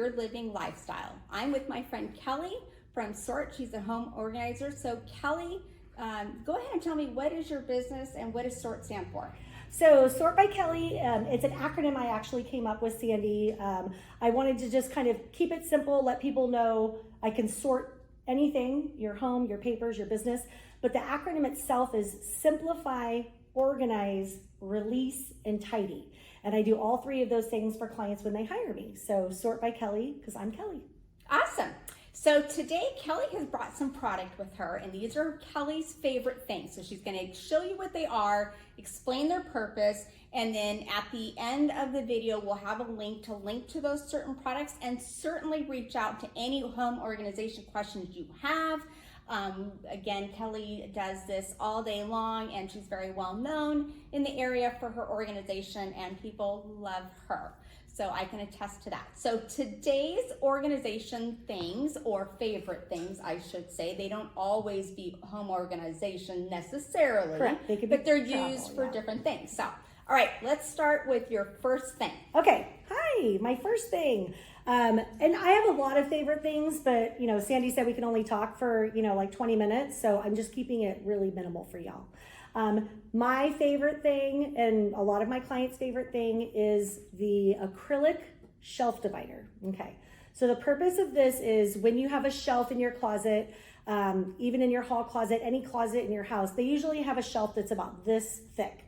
your living lifestyle. I'm with my friend Kelly from Sort. She's a home organizer. So Kelly, go ahead and tell me, what is your business and what does Sort stand for? So Sort by Kelly, it's an acronym I actually came up with, Sandy. I wanted to just kind of keep it simple, let people know I can sort anything, your home, your papers, your business. But the acronym itself is simplify, organize, release, and tidy. And I do all three of those things for clients when they hire me. So Sort by Kelly, because I'm Kelly. Awesome. So today Kelly has brought some product with her, and these are Kelly's favorite things. So she's going to show you what they are, explain their purpose, and then at the end of the video we'll have a link to those certain products, and certainly reach out to any home organization questions you have. Again, Kelly does this all day long, and she's very well known in the area for her organization, and people love her. So I can attest to that. So today's organization things, or favorite things, I should say, they don't always be home organization necessarily. Correct. They could be but they're travel, used for different things. So, all right, let's start with your first thing. Okay. Hi, my first thing. And I have a lot of favorite things, but Sandy said we can only talk for, like 20 minutes. So I'm just keeping it really minimal for y'all. My favorite thing, and a lot of my clients' favorite thing, is the acrylic shelf divider. Okay. So the purpose of this is when you have a shelf in your closet, even in your hall closet, any closet in your house, they usually have a shelf that's about this thick.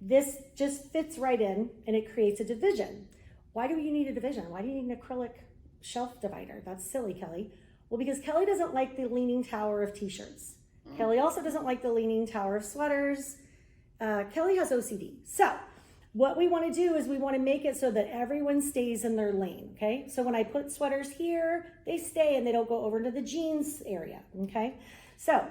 This just fits right in, and it creates a division. Why do you need a division? Why do you need an acrylic shelf divider? That's silly, Kelly. Well, because Kelly doesn't like the leaning tower of t-shirts. Kelly also doesn't like the leaning tower of sweaters. Kelly has OCD. So what we want to do is we want to make it so that everyone stays in their lane, okay? So when I put sweaters here, they stay and they don't go over to the jeans area, okay? So,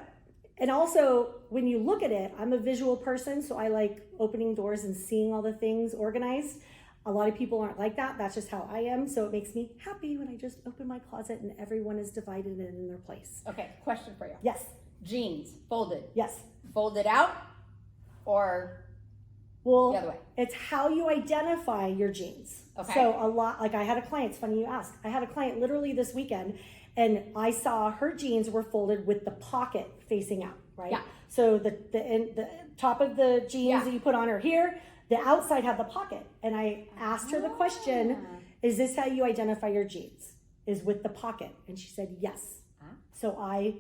and also when you look at it, I'm a visual person, so I like opening doors and seeing all the things organized. A lot of people aren't like that. That's just how I am. So it makes me happy when I just open my closet and everyone is divided and in their place. Okay, question for you. Yes. Jeans, folded. Yes. Folded out or the other way? It's how you identify your jeans. Okay. So a lot, like I had a client, it's funny you ask. I had a client literally this weekend, and I saw her jeans were folded with the pocket facing out, right? Yeah. So the top of the jeans that you put on her here, the outside had the pocket. And I asked her the question, is this how you identify your jeans? Is with the pocket? And she said, yes. So I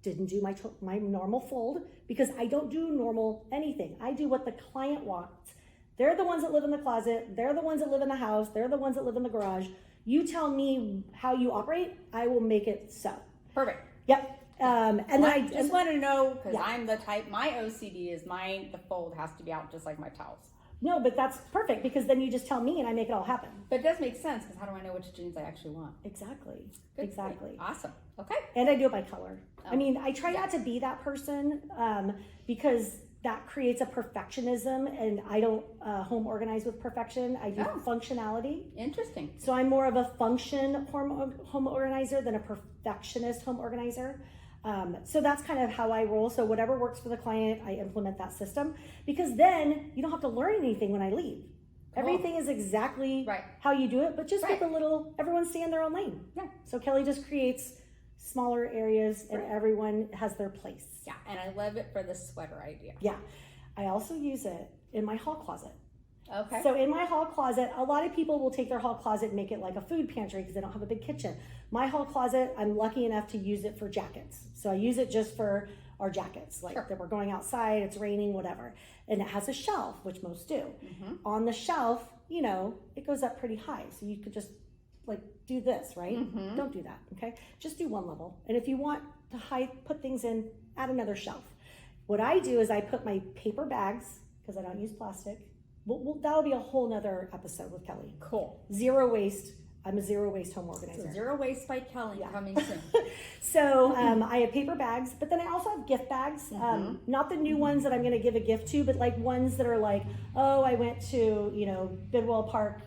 didn't do my normal fold, because I don't do normal anything. I do what the client wants. They're the ones that live in the closet. They're the ones that live in the house. They're the ones that live in the garage. You tell me how you operate, I will make it so. Perfect. Yep. And then I just want to know, because I'm the type, my OCD is the fold has to be out just like my towels. No, but that's perfect, because then you just tell me and I make it all happen. But it does make sense, because how do I know which jeans I actually want? Exactly. Good. Exactly. Awesome. Okay. And I do it by color. I mean, I try not to be that person, because that creates a perfectionism, and I don't home organize with perfection. I do functionality. Interesting. So I'm more of a function home organizer than a perfectionist home organizer. So that's kind of how I roll. So whatever works for the client, I implement that system, because then you don't have to learn anything when I leave. Everything is exactly how you do it, but just with a little, everyone stay in their own lane. Yeah. So Kelly just creates smaller areas and everyone has their place. Yeah, and I love it for the sweater idea. Yeah. I also use it in my hall closet. Okay. So in my hall closet, a lot of people will take their hall closet and make it like a food pantry because they don't have a big kitchen. My hall closet, I'm lucky enough to use it for jackets. So I use it just for our jackets, like that we're going outside, it's raining, whatever. And it has a shelf, which most do. On the shelf, it goes up pretty high. So you could just like do this, right? Don't do that, okay? Just do one level. And if you want to put things in, add another shelf. What I do is I put my paper bags, because I don't use plastic. That'll be a whole nother episode with Kelly. Cool. Zero waste. I'm a zero waste home organizer. So Zero Waste by Kelly coming soon. So I have paper bags, but then I also have gift bags. Not the new ones that I'm going to give a gift to, but like ones that are like, oh, I went to, Bidwell Park,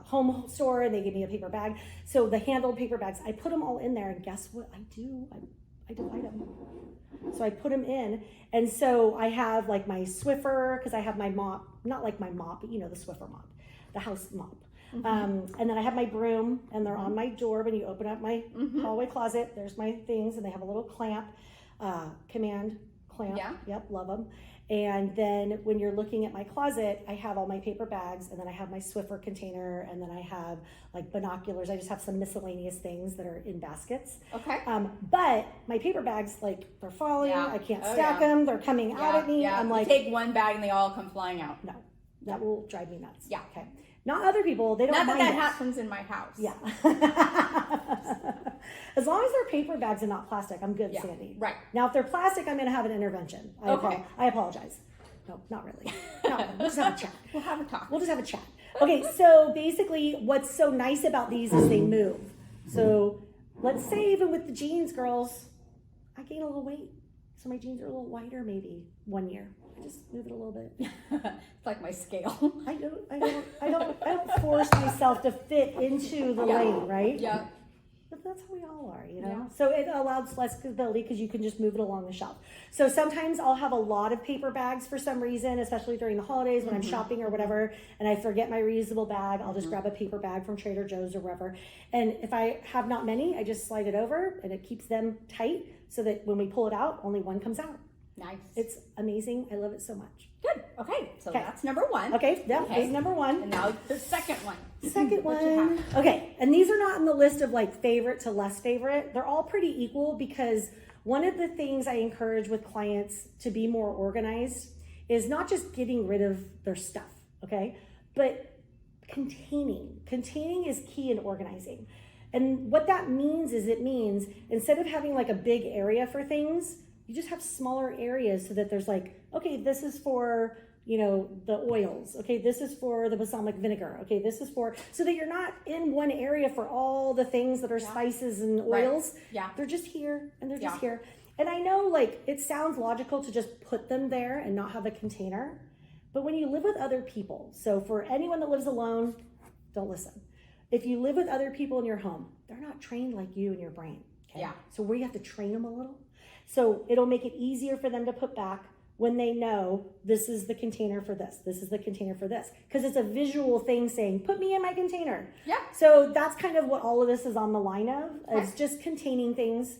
home store, and they gave me a paper bag. So the handled paper bags, I put them all in there, and guess what I do? I divide them. So I put them in. And so I have like my Swiffer, because I have my mop, not like my mop, but you know, the Swiffer mop, the house mop. And then I have my broom, and they're on my door. When you open up my hallway closet, there's my things, and they have a little clamp, command clamp. Yeah. Yep, love them. And then when you're looking at my closet, I have all my paper bags, and then I have my Swiffer container, and then I have like binoculars. I just have some miscellaneous things that are in baskets. Okay. But my paper bags, like, they're falling. Yeah. I can't stack them. They're coming out at me. Yeah. I'm like, take one bag and they all come flying out. no, that will drive me nuts. Yeah. Okay. Not other people. They don't Not mind that it. happens in my house. Yeah. As long as they're paper bags and not plastic, I'm good, Yeah, Sandy. right. Now, if they're plastic, I'm going to have an intervention. I apologize. No, not really. No, we'll just have a chat. We'll have a talk. We'll just have a chat. Okay, so basically what's so nice about these is they move. So let's say even with the jeans, girls, I gain a little weight. So my jeans are a little wider maybe 1 year. I just move it a little bit. It's like my scale. I don't force myself to fit into the lane, right? Yeah. But that's how we all are, you know? Yeah. So it allows flexibility because you can just move it along the shelf. So sometimes I'll have a lot of paper bags for some reason, especially during the holidays when I'm shopping or whatever, and I forget my reusable bag. I'll just grab a paper bag from Trader Joe's or wherever. And if I have not many, I just slide it over, and it keeps them tight so that when we pull it out, only one comes out. Nice. It's amazing. I love it so much. Good. Okay. So that's number one. Okay, that is number one. And now the second one. Second What you one. have? Okay, and these are not in the list of like favorite to less favorite. They're all pretty equal because one of the things I encourage with clients to be more organized is not just getting rid of their stuff, okay? But containing. Containing is key in organizing. And what that means is it means instead of having like a big area for things, you just have smaller areas so that there's like, okay, this is for, you know, the oils. Okay, this is for the balsamic vinegar. Okay, this is for, so that you're not in one area for all the things that are spices and oils. Right. Yeah. They're just here and they're just here. And I know like it sounds logical to just put them there and not have a container. But when you live with other people, so for anyone that lives alone, don't listen. If you live with other people in your home, they're not trained like you in your brain. Okay? Yeah. So where you have to train them a little. So it'll make it easier for them to put back when they know this is the container for this. This is the container for this. Because it's a visual thing saying, put me in my container. Yeah. So that's kind of what all of this is on the line of. Okay. It's just containing things.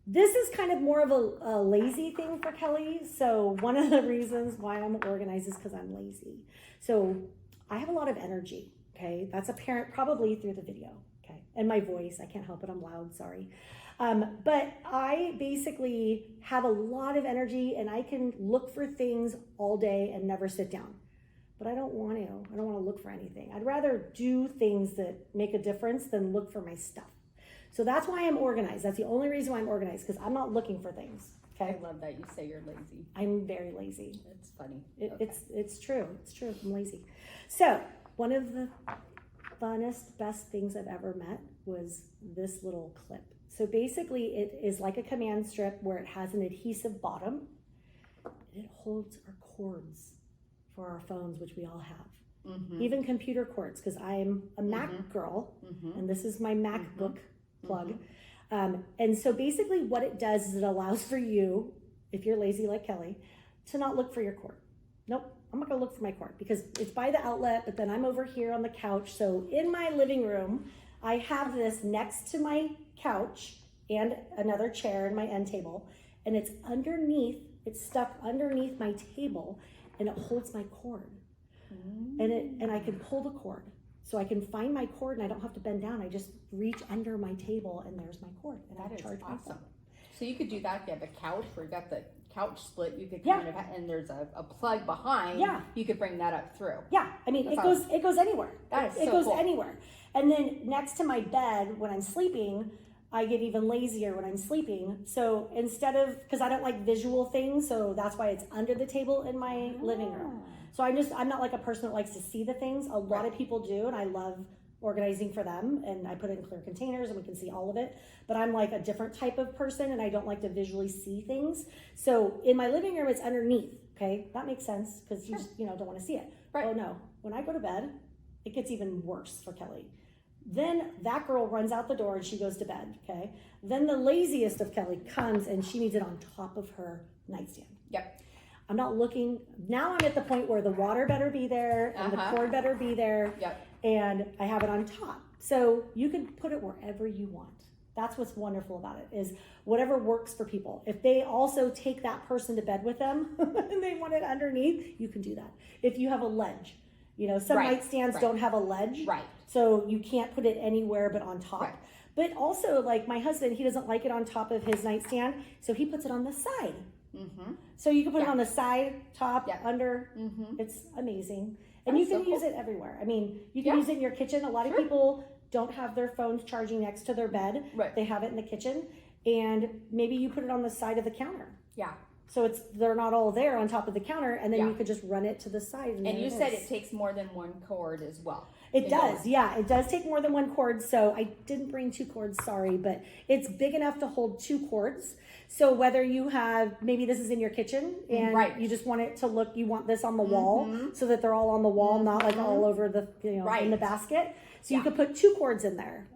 This is kind of more of a lazy thing for Kelly. So one of the reasons why I'm organized is because I'm lazy. So I have a lot of energy. Okay. That's apparent probably through the video. Okay. And my voice, I can't help it. I'm loud. Sorry. But I basically have a lot of energy and I can look for things all day and never sit down. But I don't want to. I don't want to look for anything. I'd rather do things that make a difference than look for my stuff. So that's why I'm organized. That's the only reason why I'm organized, because I'm not looking for things. Okay. I love that you say you're lazy. I'm very lazy. It's funny. It's true. It's true. I'm lazy. So one of the funnest, best things I've ever met was this little clip. So basically it is like a command strip where it has an adhesive bottom. It holds our cords for our phones, which we all have. Mm-hmm. Even computer cords, because I'm a Mac girl, and this is my MacBook plug. And so basically what it does is it allows for you, if you're lazy like Kelly, to not look for your cord. Nope, I'm not gonna look for my cord because it's by the outlet, but then I'm over here on the couch. So in my living room, I have this next to my couch and another chair and my end table, and it's underneath, it's stuck underneath my table, and it holds my cord. And I can pull the cord. So I can find my cord and I don't have to bend down. I just reach under my table and there's my cord. And That I is charge awesome. myself. So you could do that if you have a couch where you got the couch split. You could kind of, and there's a plug behind. Yeah. You could bring that up through. Yeah, I mean, it goes anywhere. That is It so goes cool. anywhere. And then next to my bed when I'm sleeping, I get even lazier when I'm sleeping. So instead of, because I don't like visual things, so that's why it's under the table in my living room. So I'm not like a person that likes to see the things. A lot of people do, and I love organizing for them, and I put it in clear containers and we can see all of it. But I'm like a different type of person and I don't like to visually see things. So in my living room, it's underneath. Okay, that makes sense because you just, don't want to see it. Right. Oh no, when I go to bed, it gets even worse for Kelly. Then that girl runs out the door and she goes to bed, okay? Then the laziest of Kelly comes and she needs it on top of her nightstand. Yep. I'm not looking, now I'm at the point where the water better be there and the cord better be there. Yep. And I have it on top. So you can put it wherever you want. That's what's wonderful about it, is whatever works for people. If they also take that person to bed with them and they want it underneath, you can do that. If you have a ledge, you know, some nightstands don't have a ledge. Right. So you can't put it anywhere but on top. Right. But also, like my husband, he doesn't like it on top of his nightstand, so he puts it on the side. Mm-hmm. So you can put it on the side, top, under. Mm-hmm. It's amazing. And you can use it everywhere. I mean, you can use it in your kitchen. A lot of people don't have their phones charging next to their bed. Right. They have it in the kitchen. And maybe you put it on the side of the counter. Yeah. So they're not all there on top of the counter, and then you could just run it to the side. And you said it takes more than one cord as well. It does, yeah. It does take more than one cord. So I didn't bring 2 cords, sorry, but it's big enough to hold 2 cords. So whether you have, maybe this is in your kitchen and you just want it to look, you want this on the wall so that they're all on the wall, not like all over the, you know, in the basket. So you could put 2 cords in there.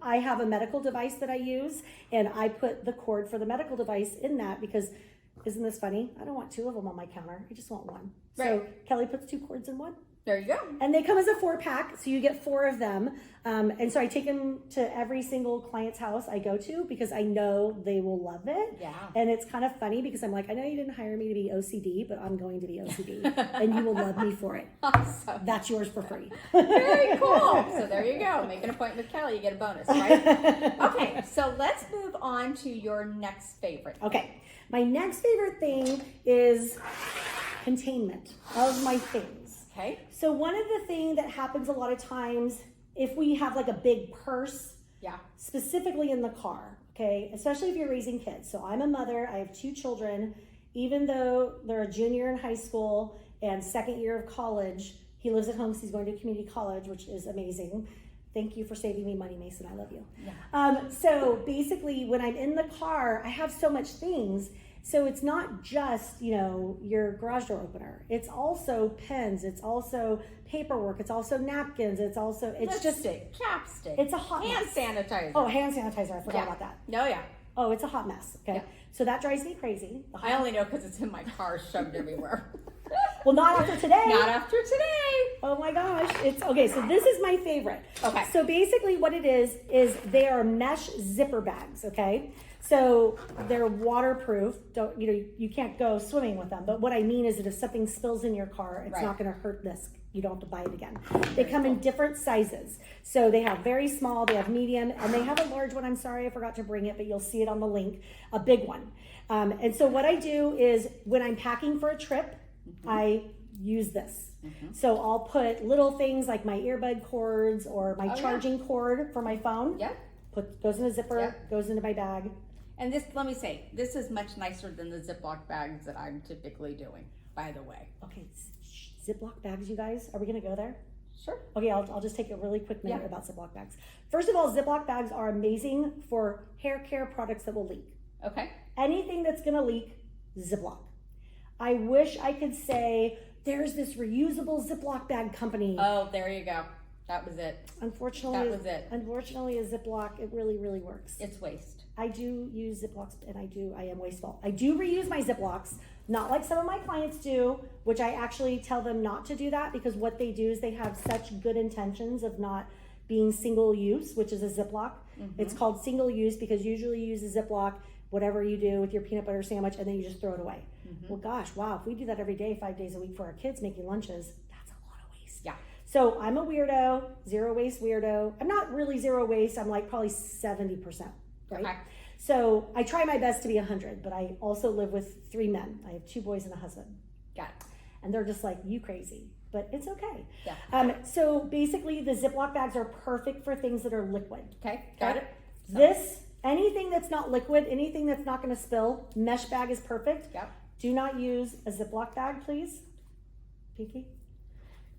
I have a medical device that I use, and I put the cord for the medical device in that because, isn't this funny? I don't want 2 of them on my counter. I just want 1. So Kelly puts 2 cords in one. There you go. And they come as a 4-pack, so you get 4 of them. And so I take them to every single client's house I go to because I know they will love it. Yeah. And it's kind of funny because I'm like, I know you didn't hire me to be OCD, but I'm going to be OCD, and you will love me for it. Awesome. That's yours for free. Very cool. So there you go. Make an appointment with Kelly, you get a bonus, right? Okay, so let's move on to your next favorite. Okay. My next favorite thing is containment of my things. Okay. So one of the things that happens a lot of times, if we have like a big purse, specifically in the car, okay, especially if you're raising kids. So I'm a mother, I have 2 children. Even though they're a junior in high school and 2nd year of college, he lives at home because he's going to community college, which is amazing. Thank you for saving me money, Mason. I love you. Yeah. So basically, when I'm in the car, I have so much things. So it's not just, you know, your garage door opener. It's also pens. It's also paperwork. It's also napkins. It's also, lipstick, chapstick. It's a hot hand mess. sanitizer. Oh, hand sanitizer. I forgot about that. No, yeah. Oh, it's a hot mess. Okay. Yeah. So that drives me crazy. I only know because it's in my car shoved everywhere. Well, not after today. Not after today. Oh my gosh. It's okay. So this is my favorite. Okay. So basically what it is they are mesh zipper bags. Okay. So they're waterproof. Don't, you know, you can't go swimming with them. But what I mean is that if something spills in your car, it's not going to hurt this. You don't have to buy it again. They come in different sizes. So they have very small, they have medium, and they have a large one. I'm sorry, I forgot to bring it, but you'll see it on the link, a big one. And so what I do is when I'm packing for a trip, I use this. So I'll put little things like my earbud cords or my charging cord for my phone. Goes in a zipper, goes into my bag. And this, let me say, this is much nicer than the Ziploc bags that I'm typically doing, by the way. Okay, Ziploc bags, you guys, are we gonna go there? Sure. Okay, I'll just take a really quick minute about Ziploc bags. First of all, Ziploc bags are amazing for hair care products that will leak. Okay. Anything that's gonna leak, Ziploc. I wish I could say, there's this reusable Ziploc bag company. Oh, there you go. That was it. Unfortunately, that was it. Unfortunately, a Ziploc, it really, really works. It's waste. I do use Ziplocs, and I am wasteful. I do reuse my Ziplocs, not like some of my clients do, which I actually tell them not to do that because what they do is they have such good intentions of not being single use, which is a Ziploc. It's called single use because usually you use a Ziploc, whatever you do with your peanut butter sandwich, and then you just throw it away. Well, gosh, wow, if we do that every day, 5 days a week for our kids making lunches, that's a lot of waste. Yeah. So I'm a weirdo, zero waste weirdo. I'm not really zero waste. I'm like probably 70%, right? Okay. So I try my best to be 100, but I also live with 3 men. I have 2 boys and a husband. Got it. And they're just like, you crazy, but it's okay. Yeah. So basically the Ziploc bags are perfect for things that are liquid. Okay, got it. So. Anything that's not liquid, anything that's not gonna spill, mesh bag is perfect. Yep. Do not use a Ziploc bag, please. Pinky?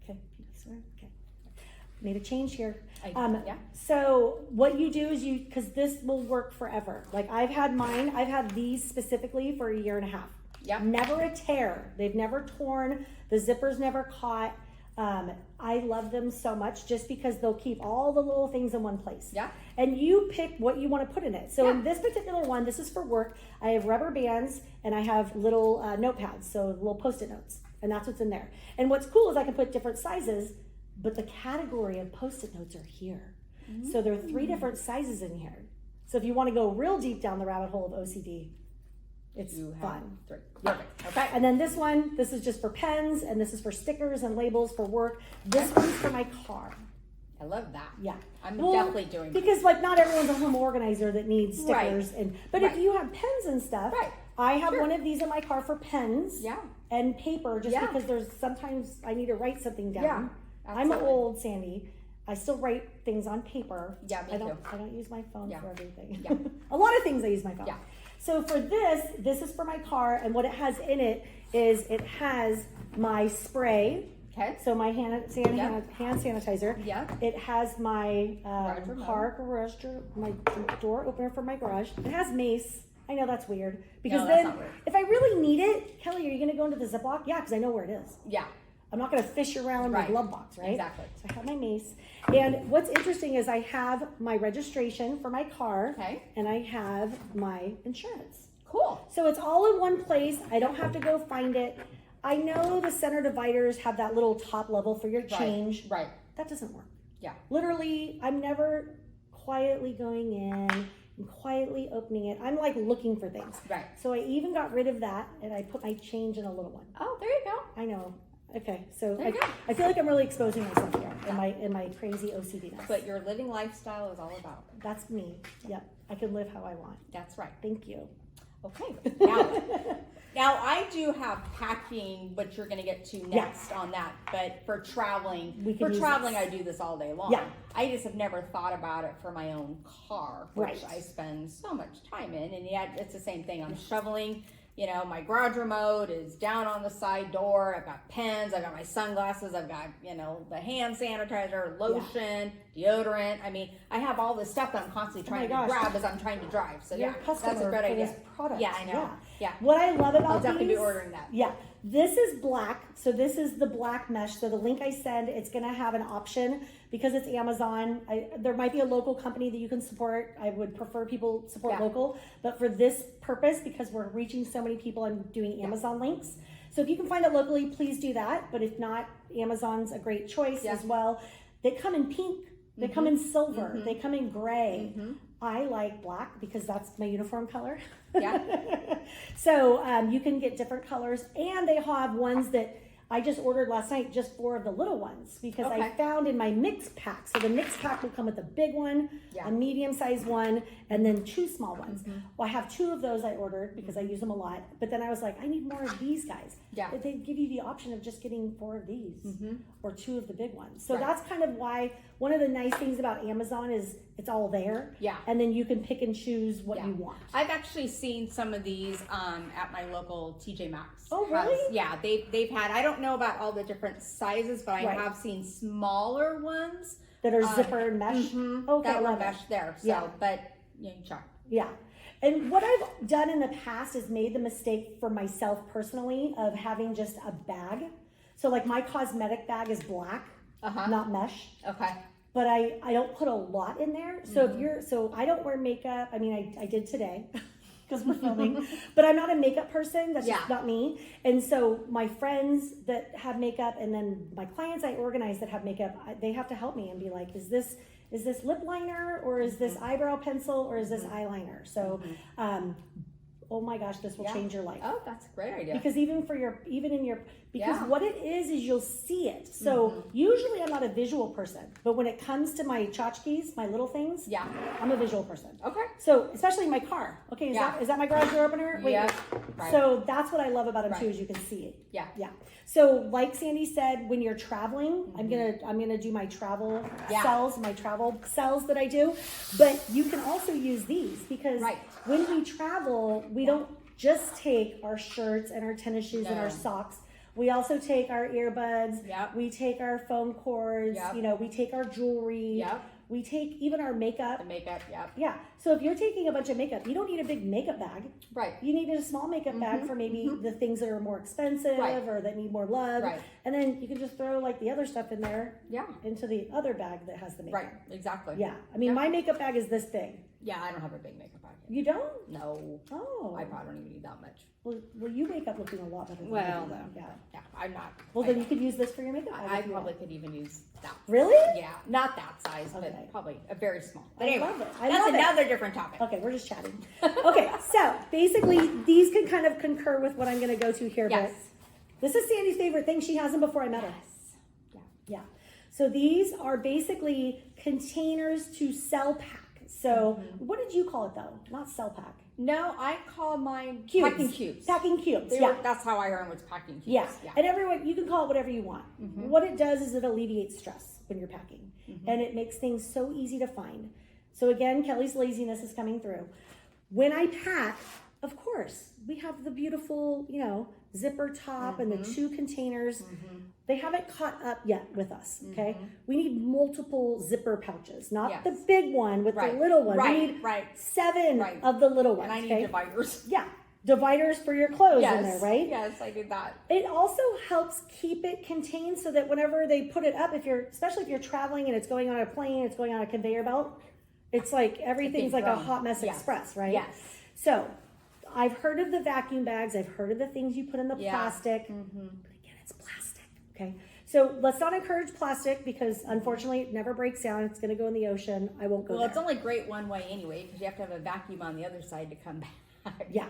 Okay, Pinky swear, okay. Made a change here. So what you do is because this will work forever. Like I've had these specifically for 1.5 years. Yep. Never a tear. They've never torn. The zipper's never caught. I love them so much just because they'll keep all the little things in one place. Yeah. And you pick what you want to put in it. So Yeah. in this particular one, this is for work. I have rubber bands and I have little notepads, so little Post-it notes, and that's what's in there. And what's cool is I can put different sizes, but the category of Post-it notes are here. So there are 3 different sizes in here. So if you want to go real deep down the rabbit hole of OCD, it's fun. 3. Perfect. Okay. And then this one, this is just for pens, and this is for stickers and labels for work. This one's for my car. I love that. Yeah. I'm definitely doing that. Because like not everyone's a home organizer that needs stickers but if you have pens and stuff, I have one of these in my car for pens and paper just because there's sometimes I need to write something down. Yeah. I'm old, Sandy. I still write things on paper. Yeah, me too. I don't use my phone for everything. Yeah. A lot of things I use my phone. Yeah. So for this is for my car, and what it has in it is it has my spray. Okay. So my hand sanitizer. Yeah. It has my Garage my door opener for my garage. It has mace. I know that's weird because No, that's then not weird. if I really need it, Kelly, are you going to go into the Ziploc? Yeah, because I know where it is. Yeah. I'm not going to fish around my glove box, right? Exactly. So I have my mace. And what's interesting is I have my registration for my car. Okay. And I have my insurance. Cool. So it's all in one place. I don't have to go find it. I know the center dividers have that little top level for your change. Right. That doesn't work. Yeah. Literally, I'm never quietly going in and quietly opening it. I'm like looking for things. Right. So I even got rid of that and I put my change in a little one. Oh, there you go. I know. Okay, so There you go. I feel like I'm really exposing myself here in my crazy OCD-ness. But your living lifestyle is all about. That's me. Yep, I can live how I want. That's right. Thank you. Okay. Now I do have packing, but you're going to get to next on that. But for traveling, I do this all day long. Yeah. I just have never thought about it for my own car, which Right. I spend so much time in. And yet it's the same thing. I'm shoveling. You know, my garage remote is down on the side door. I've got pens. I've got my sunglasses. I've got, you know, the hand sanitizer, lotion, deodorant. I mean, I have all this stuff that I'm constantly trying to grab as I'm trying to drive. So You're yeah, a customer that's a great for idea. this product. Yeah, I know. Yeah. What I love about I'll definitely these, be ordering that. Yeah. This is black. So this is the black mesh. So the link I send, it's going to have an option because it's Amazon. There might be a local company that you can support. I would prefer people support local. But for this purpose, because we're reaching so many people, I'm doing Amazon links. So if you can find it locally, please do that. But if not, Amazon's a great choice as well. They come in pink. They come in silver. They come in gray. I like black because that's my uniform color. Yeah. So you can get different colors, and they have ones that I just ordered last night, just 4 of the little ones, because I found in my mix pack. So the mix pack will come with a big one, a medium sized one, and then 2 small ones. Well, I have 2 of those I ordered because I use them a lot. But then I was like, I need more of these guys. Yeah. But they give you the option of just getting 4 of these or 2 of the big ones. So that's kind of why one of the nice things about Amazon is it's all there. Yeah. And then you can pick and choose what you want. I've actually seen some of these at my local TJ Maxx. Oh, really? Yeah, they've had, I don't know about all the different sizes, but I have seen smaller ones That are zipper and mesh. Okay, that I were love mesh it. there. So, Yeah. but you can check. Yeah. And what I've done in the past is made the mistake for myself personally of having just a bag. So like my cosmetic bag is black, not mesh. Okay. But I don't put a lot in there. So so I don't wear makeup. I mean, I did today because we're filming, but I'm not a makeup person. That's just not me. And so my friends that have makeup, and then my clients I organize that have makeup, they have to help me and be like, is this lip liner, or is this eyebrow pencil, or is this eyeliner? So, oh my gosh, this will change your life. Oh, that's a great idea. Because what it is you'll see it. So usually I'm not a visual person, but when it comes to my tchotchkes, my little things, I'm a visual person. Okay. So especially in my car. Okay, is that my garage door opener? Wait. Yeah. Right. So that's what I love about them too, is you can see it. Yeah. Yeah. So like Sandy said, when you're traveling, I'm gonna do my travel cells, my travel cells that I do. But you can also use these because when we travel, we don't just take our shirts and our tennis shoes and our socks. We also take our earbuds. Yep. We take our phone cords. Yep. You know, we take our jewelry. Yep. We take even our makeup. The makeup, yeah. Yeah. So if you're taking a bunch of makeup, you don't need a big makeup bag. Right. You need a small makeup bag for maybe the things that are more expensive or that need more love. Right. And then you can just throw like the other stuff in there. Yeah. Into the other bag that has the makeup. Right, exactly. Yeah. I mean, my makeup bag is this big. Yeah, I don't have a big makeup bag. You don't? No. Oh. I probably don't even need that much. Well, you make up looking a lot better than Well, I do, no. Yeah. Yeah, I'm not. Well, then you could use this for your makeup bag. I if you probably want. could even use that. Really? Yeah, not that size, Okay. but probably a very small. But I anyway, love it. that's another different topic. Okay, we're just chatting. Okay, so basically these can kind of concur with what I'm going to go to here. Yes. But this is Sandy's favorite thing. She has them before I met her. Yeah. Yeah. So these are basically containers to cell pack. So what did you call it though? Not cell pack. No, I call mine Cubes. packing cubes. Packing cubes. They Yeah. were, that's how I heard them, was packing cubes. Yeah. And everyone, you can call it whatever you want. What it does is it alleviates stress when you're packing. And it makes things so easy to find. So again, Kelly's laziness is coming through. When I pack, of course, we have the beautiful, zipper top and the 2 containers. They haven't caught up yet with us, okay? We need multiple zipper pouches, not the big one with the little one. We need 7 of the little ones, And I need dividers. Yeah, dividers for your clothes in there, right? Yes, I did that. It also helps keep it contained so that whenever they put it up, especially if you're traveling and it's going on a plane, it's going on a conveyor belt, it's like everything's like a hot mess express, right? Yes. So I've heard of the vacuum bags. I've heard of the things you put in the plastic. But again, it's plastic, okay? So let's not encourage plastic because unfortunately it never breaks down. It's going to go in the ocean. I won't go there. Well, it's only great one way anyway because you have to have a vacuum on the other side to come back. Yeah.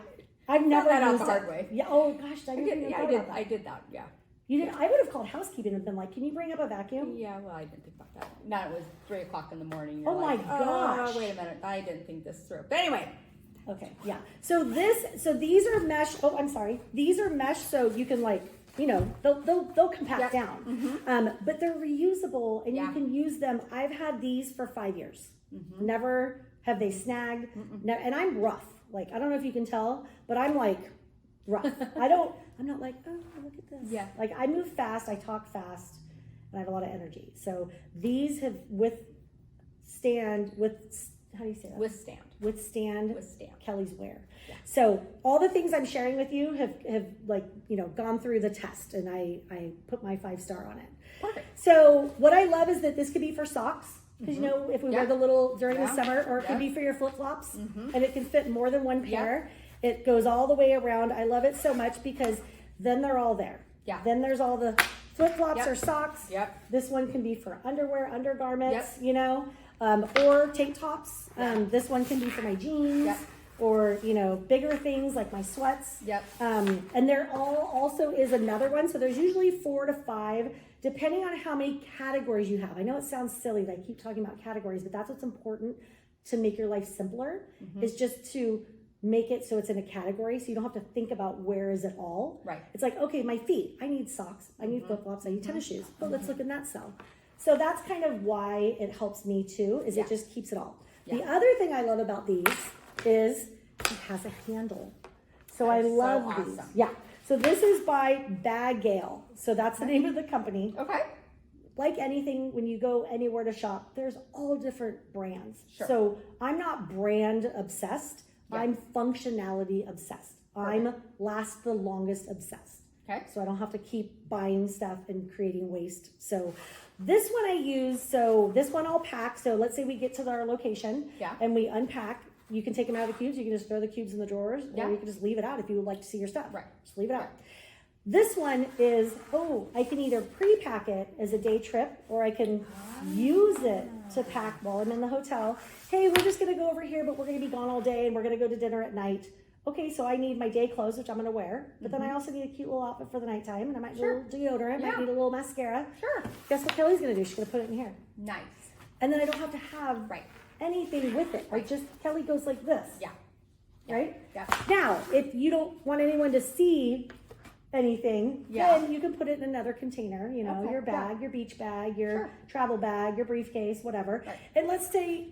I've never that out used the hard way. Yeah. Oh gosh, I didn't even think about that. I did that. Yeah. You did. I would have called housekeeping and been like, "Can you bring up a vacuum?" Yeah. Well, I didn't think about that. Now it was 3:00 in the morning. You're Oh my like, gosh. Oh, wait a minute. I didn't think this through. But anyway. Okay. Yeah. So these are mesh. Oh, I'm sorry. These are mesh, so you can they'll compact down. But they're reusable and you can use them. I've had these for 5 years. Never have they snagged. And I'm rough. Like I don't know if you can tell, but I'm like rough. I'm not like, oh, look at this. Yeah. Like I move fast, I talk fast, and I have a lot of energy. So these have how do you say that? Withstand Kelly's wear. Yeah. So all the things I'm sharing with you have gone through the test, and I put my 5-star on it. Perfect. So what I love is that this could be for socks. Because if we wear the little during the summer, or it could be for your flip-flops, and it can fit more than one pair. It goes all the way around. I love it so much because then they're all there. Yeah. Then there's all the flip-flops or socks. Yep. This one can be for underwear, undergarments, or tank tops. This one can be for my jeans or, bigger things like my sweats. Yep. And there also is another one. So there's usually 4 to 5, depending on how many categories you have. I know it sounds silly that I keep talking about categories, but that's what's important to make your life simpler is just to make it so it's in a category so you don't have to think about where is it all. Right. It's like, okay, my feet, I need socks, I need flip-flops, I need tennis shoes. But let's look in that cell. So that's kind of why it helps me too, is it just keeps it all. The other thing I love about these is it has a handle. So I love these. Awesome. Yeah. So this is by BAGAIL. So that's the name of the company. Okay. Like anything, when you go anywhere to shop, there's all different brands. Sure. So I'm not brand obsessed. I'm functionality obsessed. I'm last the longest obsessed. Okay. So I don't have to keep buying stuff and creating waste. So this one I use, so this one I'll pack. So let's say we get to our location and we unpack. You can take them out of the cubes. You can just throw the cubes in the drawers or you can just leave it out if you would like to see your stuff. Right. Just leave it out. This one is, I can either pre-pack it as a day trip or I can use it to pack while I'm in the hotel. Hey, we're just going to go over here, but we're going to be gone all day and we're going to go to dinner at night. Okay, so I need my day clothes, which I'm going to wear, but then I also need a cute little outfit for the nighttime, and I might need a little deodorant, might need a little mascara. Sure. Guess what Kelly's going to do? She's going to put it in here. Nice. And then I don't have to have anything with it. Like just, Kelly goes like this. Yeah. Right? Yeah. Now, if you don't want anyone to see anything, then you can put it in another container, your bag, your beach bag, your travel bag, your briefcase, whatever. Right. And let's say,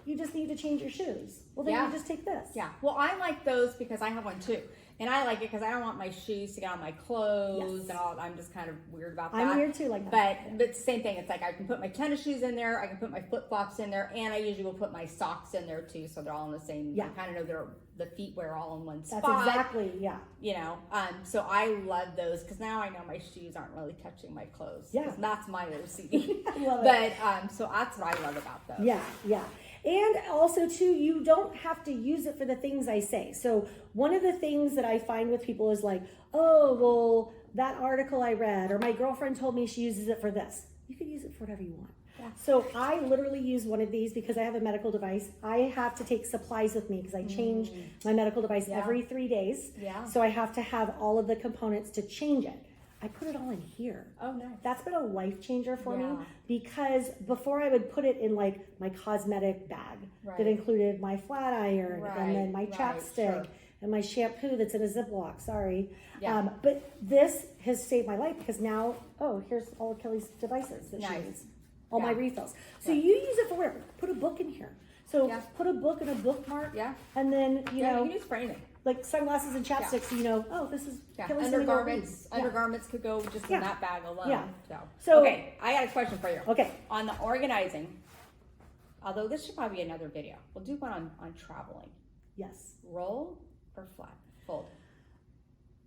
you just need to change your shoes. Well, then you just take this. Yeah. Well, I like those because I have one too. And I like it because I don't want my shoes to get on my clothes Yes. and all. I'm just kind of weird about that. I'm weird too, like that. But same thing. It's like I can put my tennis shoes in there. I can put my flip flops in there, and I usually will put my socks in there too, so they're all in the same. Yeah. I kind of know the feet wear all in one spot. That's exactly, yeah. You know, so I love those because now I know my shoes aren't really touching my clothes. Yeah. 'Cause that's my OCD. I love it. But so that's what I love about those. Yeah, yeah. And also too, you don't have to use it for the things I say. So one of the things that I find with people is like, oh, well, that article I read, or my girlfriend told me she uses it for this. You could use it for whatever you want. Yeah. So I literally use one of these because I have a medical device. I have to take supplies with me because I change my medical device every 3 days. Yeah. So I have to have all of the components to change it. I put it all in here. Oh, nice. That's been a life changer for me Yeah. because before I would put it in like my cosmetic bag that Right. included my flat iron and then my Right, chapstick sure. and my shampoo that's in a Ziploc, sorry. Yeah. But this has saved my life because now, oh, here's all of Kelly's devices that she Nice. needs. All my Yeah. refills. So Yeah. you use it for where? Put a book in here. So Yeah. put a book and a bookmark. Yeah. And then, you Yeah, know, you can use for anything. like sunglasses and chapsticks, so you know, oh, this is Yeah, Kelly's gonna go read. undergarments. Undergarments could go just Yeah. in that bag alone. Yeah. So, So- okay, I got a question for you. Okay. On the organizing, although this should probably be another video. We'll do one on traveling. Yes. Roll or flat? Fold.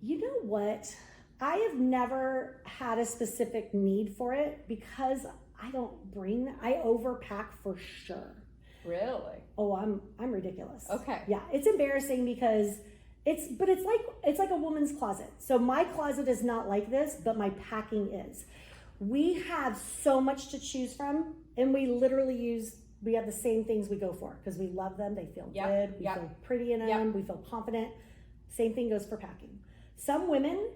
You know what? I have never had a specific need for it because I don't bring, I overpack for sure. Really? Oh, I'm ridiculous. Okay. Yeah, it's embarrassing because it's like a woman's closet. So my closet is not like this, but my packing is. We have so much to choose from, and we have the same things we go for because we love them. They feel Yep, good. We yep. feel pretty in them. Yep. We feel confident. Same thing goes for packing. Some women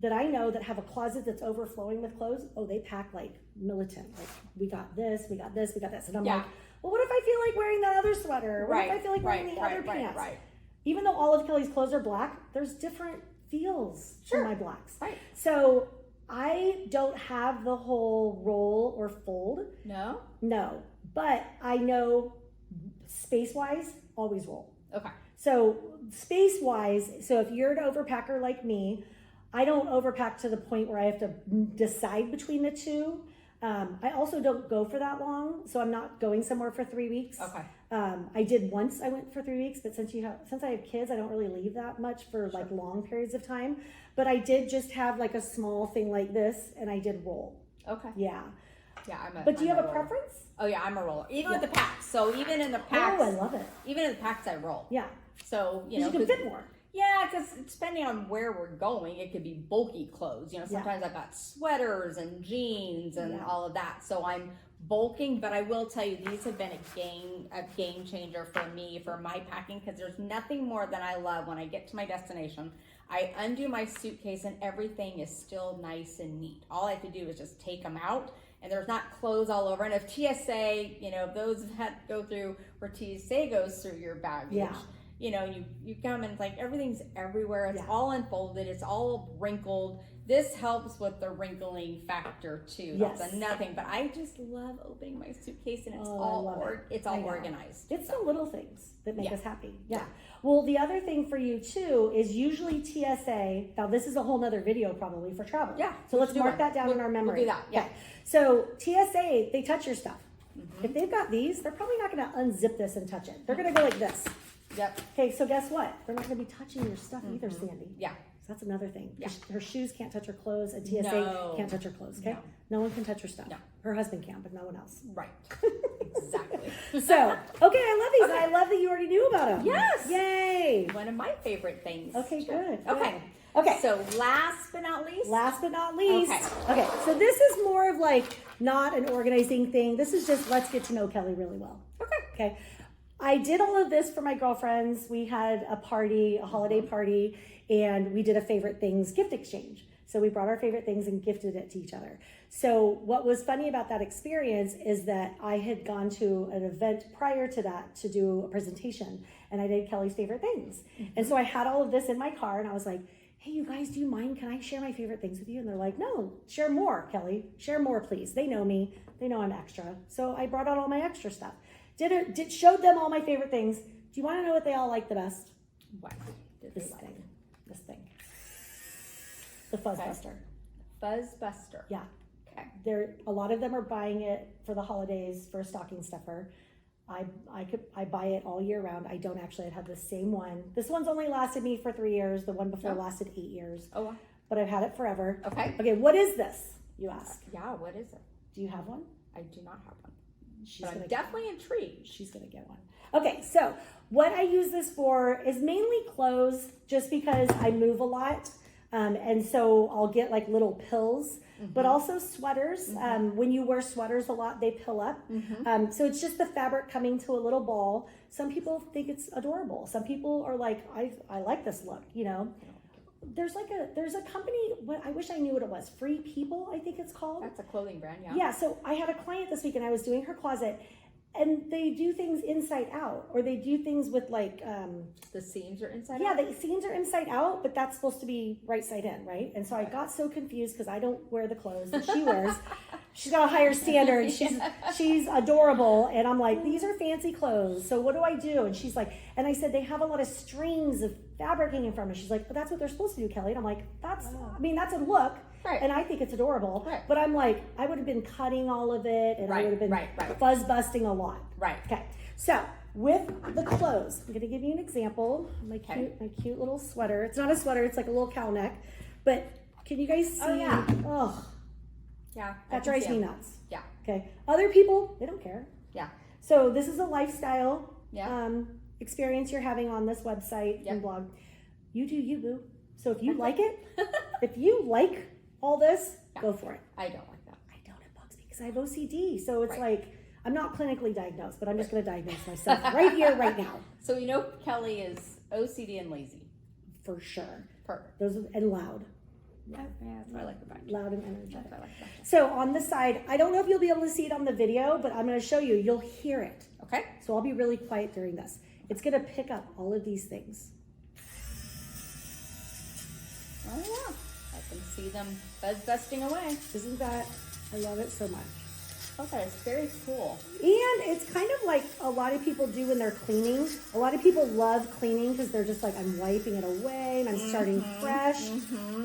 that I know that have a closet that's overflowing with clothes, oh, they pack like militant. Like, we got this, we got this, we got this. And I'm Yeah. like, well, what if I feel like wearing that other sweater? What if I Right, feel like wearing right, the right, other right, pants? right. Even though all of Kelly's clothes are black, there's different feels Sure. to my blacks. Right. So I don't have the whole roll or fold. No? No. But I know space-wise, always roll. Okay. So space-wise, so if you're an overpacker like me, I don't overpack to the point where I have to decide between the two. I also don't go for that long, so I'm not going somewhere for 3 weeks. Okay. I did once. I went for 3 weeks, but since I have kids, I don't really leave that much for like long periods of time. But I did just have like a small thing like this, and I did roll. Okay. Yeah. Yeah, But do you have a roller. preference? Oh yeah, I'm a roller. Even with the packs. So even in the packs. Oh, I love it. Even in the packs, I roll. Yeah. So you 'Cause know, you can fit more. Yeah, because depending on where we're going, it could be bulky clothes. You know, sometimes I've got sweaters and jeans and all of that. So I'm bulking, but I will tell you, these have been a game changer for me for my packing because there's nothing more than I love when I get to my destination. I undo my suitcase and everything is still nice and neat. All I have to do is just take them out. And there's not clothes all over. And if TSA, you know, if those that go through where TSA goes through your baggage, you know, you come and it's like everything's everywhere. It's all unfolded. It's all wrinkled. This helps with the wrinkling factor too. That's another thing. But I just love opening my suitcase and it's all organized. It's the little things that make us happy. Yeah. Well, the other thing for you too is usually TSA. Now this is a whole nother video probably for travel. Yeah. So let's mark that down in our memory. We'll do that. Yeah. Okay. So TSA, they touch your stuff. If they've got these, they're probably not going to unzip this and touch it. They're going to go like this. Yep. Okay, so guess what? They're not going to be touching your stuff either, Sandy. Yeah. So that's another thing. Yeah. Her shoes can't touch her clothes, and TSA No. can't touch her clothes. Okay, no one can touch her stuff. No. Her husband can, but no one else. Right. Exactly. So, okay, I love these. I love that you already knew about them. Yes. Yay. One of my favorite things. Okay, good. Okay. Okay. So last but not least. Last but not least. Okay. Okay. So this is more of like not an organizing thing. This is just let's get to know Kelly really well. Okay. Okay. I did all of this for my girlfriends. We had a party, a holiday party, and we did a favorite things gift exchange. So we brought our favorite things and gifted it to each other. So what was funny about that experience is that I had gone to an event prior to that to do a presentation, and I did Kelly's favorite things. And so I had all of this in my car, and I was like, hey, you guys, do you mind? Can I share my favorite things with you? And they're like, no, share more, Kelly. Share more, please. They know me. They know I'm extra. So I brought out all my extra stuff. Showed them all my favorite things. Do you want to know what they all like the best? What? This thing. This The Fuzz Buster. Fuzz Buster. Yeah. Okay. A lot of them are buying it for the holidays for a stocking stuffer. I buy it all year round. I don't actually. I've had the same one. This one's only lasted me for 3 years. The one before lasted 8 years. Oh, wow. But I've had it forever. Okay. Okay, what is this, you ask? Yeah, what is it? Do you have one? I do not have one. But I'm definitely intrigued. She's gonna get one. Okay, so what I use this for is mainly clothes, just because I move a lot. And so I'll get like little pills, but also sweaters. When you wear sweaters a lot, they pill up. So it's just the fabric coming to a little ball. Some people think it's adorable. Some people are like, I like this look, you know. There's a company, I wish I knew what it was. Free People, I think it's called. That's a clothing brand, yeah. Yeah, so I had a client this week and I was doing her closet, and they do things inside out, or they do things with like the seams are inside yeah, out? the seams are inside out, but that's supposed to be right side in, right? And so I got so confused because I don't wear the clothes that she wears. She's got a higher standard. She's adorable, and I'm like, these are fancy clothes, so what do I do? And she's like, and I said they have a lot of strings of fabric hanging from it. She's like, but that's what they're supposed to do, Kelly. And I'm like, that's a look. Right. And I think it's adorable. Right. But I'm like, I would have been cutting all of it, and I would have been fuzz busting a lot. Right. Okay. So with the clothes, I'm gonna give you an example. My cute little sweater. It's not a sweater, it's like a little cowl neck. But can you guys see? Oh yeah. Oh. Yeah. That drives me nuts. Yeah. Okay. Other people, they don't care. Yeah. So this is a lifestyle experience you're having on this website and blog. You do you, boo. So if you Okay. like it, if you like all this, go for it. I don't like that. I don't. It bugs me because I have OCD. So it's Right. like, I'm not clinically diagnosed, but I'm just going to diagnose myself right here, right now. So you know Kelly is OCD and lazy. For sure. Perfect. And loud. Yeah, that's what I like about you. Loud and energetic. That's what I like about you. So on the side, I don't know if you'll be able to see it on the video, but I'm going to show you. You'll hear it. Okay. So I'll be really quiet during this. It's going to pick up all of these things. Oh yeah. I can see them fuzz busting away. Isn't that, I love it so much. Okay, it's very cool. And it's kind of like a lot of people do when they're cleaning. A lot of people love cleaning because they're just like, I'm wiping it away and I'm starting fresh.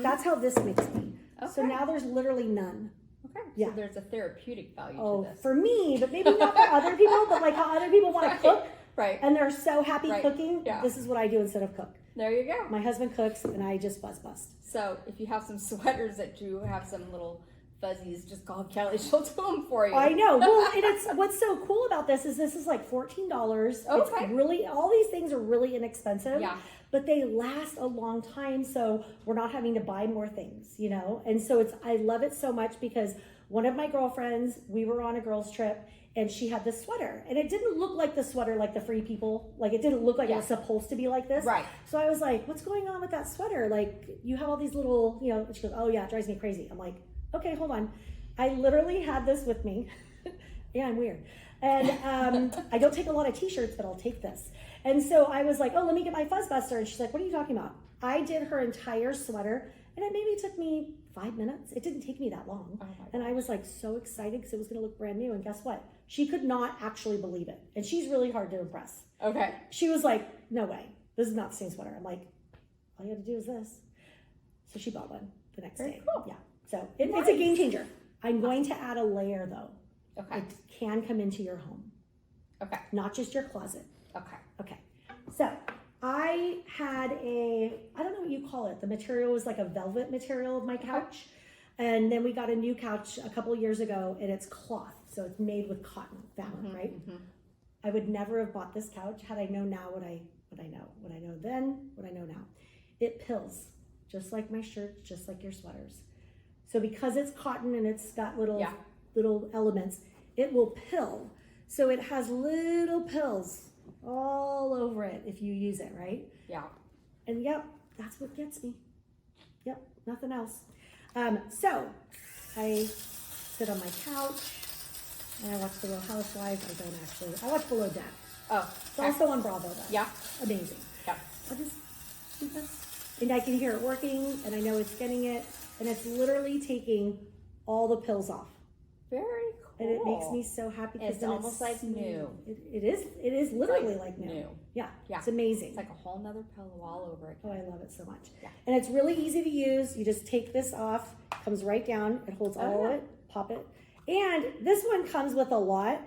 That's how this makes me. Okay. So now there's literally none. Okay. Yeah. So there's a therapeutic value Oh, to this. for me, but maybe not for other people, but like how other people want to cook. Right. And they're so happy cooking. Yeah. This is what I do instead of cook. There you go. My husband cooks and I just bust. So if you have some sweaters that do have some little fuzzies, just call Kelly. She'll do them for you. I know. Well, and it's what's so cool about this is like $14. Okay. It's really, all these things are really inexpensive. Yeah. But they last a long time, so we're not having to buy more things, you know? And so I love it so much because one of my girlfriends, we were on a girls' trip, and she had this sweater, and it didn't look like the sweater like the Free People. Like, it didn't look like it was supposed to be like this. Right. So I was like, what's going on with that sweater? Like, you have all these little, you know, and she goes, oh yeah, it drives me crazy. I'm like, okay, hold on. I literally had this with me. Yeah, I'm weird. And I don't take a lot of t-shirts, but I'll take this. And so I was like, oh, let me get my fuzz buster. And she's like, what are you talking about? I did her entire sweater, and it maybe took me 5 minutes. It didn't take me that long. Oh and I was like so excited because it was going to look brand new. And guess what? She could not actually believe it. And she's really hard to impress. Okay. She was like, no way. This is not the same sweater. I'm like, all you have to do is this. So she bought one the next day. Cool. Yeah. So it's a game changer. I'm going to add a layer though. Okay. It can come into your home. Okay. Not just your closet. Okay. Okay. So I had I don't know what you call it. The material was like a velvet material of my couch. And then we got a new couch a couple of years ago, and it's cloth. So it's made with cotton fabric, right? I would never have bought this couch had I known now what I know then, what I know now. It pills, just like my shirts, just like your sweaters. So because it's cotton and it's got little elements, it will pill. So it has little pills all over it if you use it, right? Yeah. And yep, that's what gets me. Yep, nothing else. So I sit on my couch and I watch The Real Housewives. I don't actually. I watch Below Deck. Oh. It's also on Bravo though. Yeah. Amazing. Yeah. I'll just do this. And I can hear it working, and I know it's getting it, and it's literally taking all the pills off. Very And it makes me so happy because It's almost like new. It is literally like new. Yeah, Yeah. it's amazing. It's like a whole nother pillow all over again. Oh, I love it so much. Yeah. And it's really easy to use. You just take this off, comes right down. It holds all of it, pop it. And this one comes with a lot.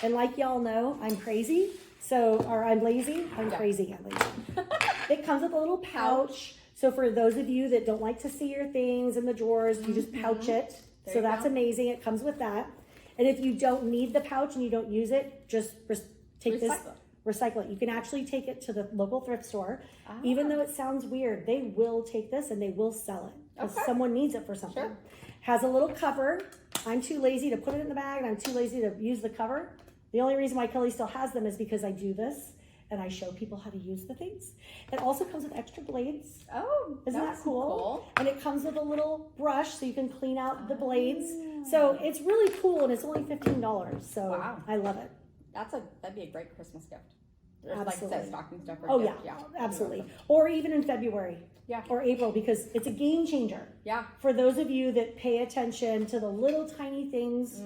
And like y'all know, I'm crazy. Or I'm lazy. I'm crazy. I'm lazy. It comes with a little pouch. So for those of you that don't like to see your things in the drawers, you just pouch it. So that's amazing. It comes with that. And if you don't need the pouch and you don't use it, just recycle it. You can actually take it to the local thrift store. Even though it sounds weird, they will take this and they will sell it because someone needs it for something. Sure. Has a little cover. I'm too lazy to put it in the bag and I'm too lazy to use the cover. The only reason why Kelly still has them is because I do this and I show people how to use the things. It also comes with extra blades. Oh, isn't that cool? And it comes with a little brush so you can clean out the blades. So it's really cool and it's only $15. So wow. I love it. That'd be a great Christmas gift. Absolutely. Like I said, stocking stuffer. Oh gift. yeah, absolutely. Or even in February. Yeah. Or April, because it's a game changer. Yeah. For those of you that pay attention to the little tiny things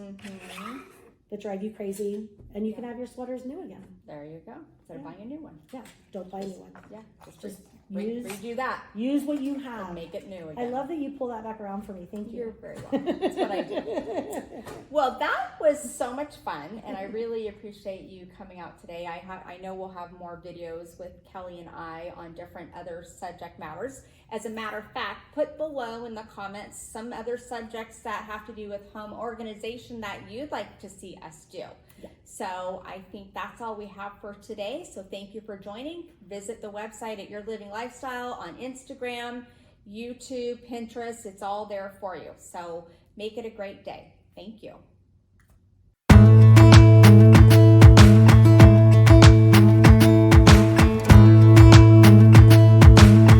that drive you crazy, and you can have your sweaters new again. There you go. Instead of buying a new one. Yeah. Don't buy a new one. Yeah. Just redo that. Use what you have. And make it new again. I love that you pull that back around for me. Thank you. You're very welcome. That's what I do. Well, that was so much fun, and I really appreciate you coming out today. I know we'll have more videos with Kelly and I on different other subject matters. As a matter of fact, put below in the comments some other subjects that have to do with home organization that you'd like to see us do. Yeah. So I think that's all we have for today. So thank you for joining. Visit the website at Your Living Lifestyle on Instagram, YouTube, Pinterest. It's all there for you. So make it a great day. Thank you.